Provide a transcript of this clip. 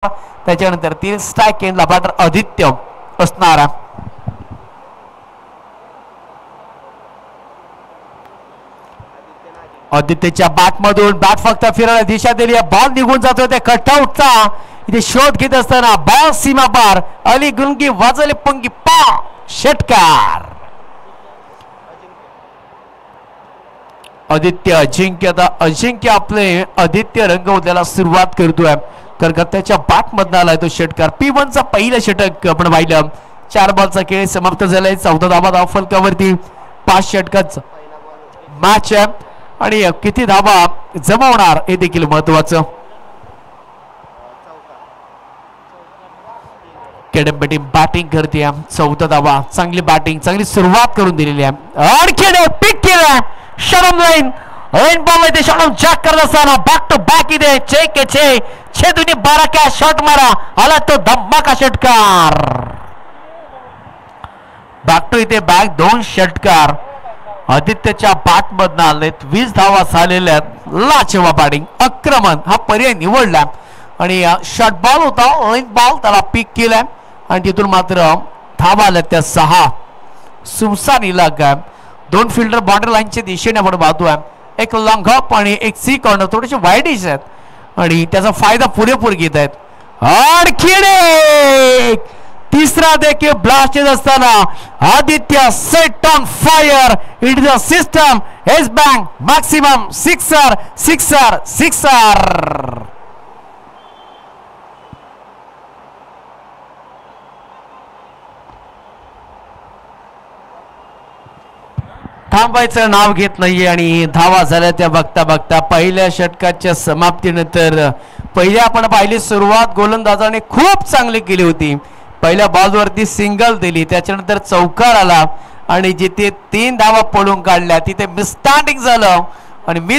त्याच्यानंतर 3 स्ट्राइक एंडला बॅटर आदित्य असणार. आदित्यच्या बॅटमधून बॅट फक्त फिरायला दिशा दिली. बॉल निघून जातो त्या कटआउटचा. इथे शोध घेत असताना बॉल सीमा पार. अली गुंगी वाजले पंगी पा षटकार. आदित्य अजिंक्य. आता अजिंक्य आपले आदित्य रंगवण्याला सुरुवात करतोय. कलकत्त्याच्या बॅट मधून आलाय तो षटकार. P1 चा पहिला षटक आपण पाहिलं. 4 बॉलचा खेळ समाप्त झालाय. 14 धावा धाव फलकावरती. 5 षटकांचा मॅच आहे आणि किती धावा जमवणार हे देखील महत्वाचं. केडंबेटी बॅटिंग करते. 14 धावा. चांगली बॅटिंग, चांगली सुरुवात करून दिलेली आहे. आणखी पिक केलं शरम लाईन. लाईन बॉल इथे शरम जॅक करत असताना बॅक टू बॅक इथे छे दुनी 12 क्या शॉट मारा. आला तो धमाका षटकार. बॅक टू इथे बॅक 2 षटकार आदित्यच्या बॅट मधून आलेत. 20 धावा झालेल्या आहेत. लाजवाब बॅटिंग. आक्रमण हा पर्याय निवडला आणि शॉर्ट बॉल होता. लाईन बॉल त्याला पिक केलाय आणि तिथून मात्र धावा आल्या त्या 6. सुमसान इलाका. 2 फिल्डर बॉर्डर लाईनच्या दिशेने आपण पाहतोय. एक लॉंग हॉप आणि एक सी कॉर्नर थोडेसे वाईडिश आहेत आणि त्याचा फायदा पुरेपूर घेत आहेत. आणखी एक तिसरा देखील ब्लास्ट येत असताना Aditya set on fire. It is a system. S bank maximum sixer sixer sixer. थांबायचं नाव घेत नाहीये आणि धावा झाल्या त्या बघता बघता. पहिल्या षटकाच्या समाप्तीनंतर पहिल्या आपण पाहिली सुरुवात गोलंदाजाने खूप चांगली केली होती. पहिल्या बॉलवरती सिंगल दिली. त्याच्यानंतर चौकार आला आणि जिथे 3 धावा पळून काढल्या तिथे मिसस्टँडिंग झालं आणि मिस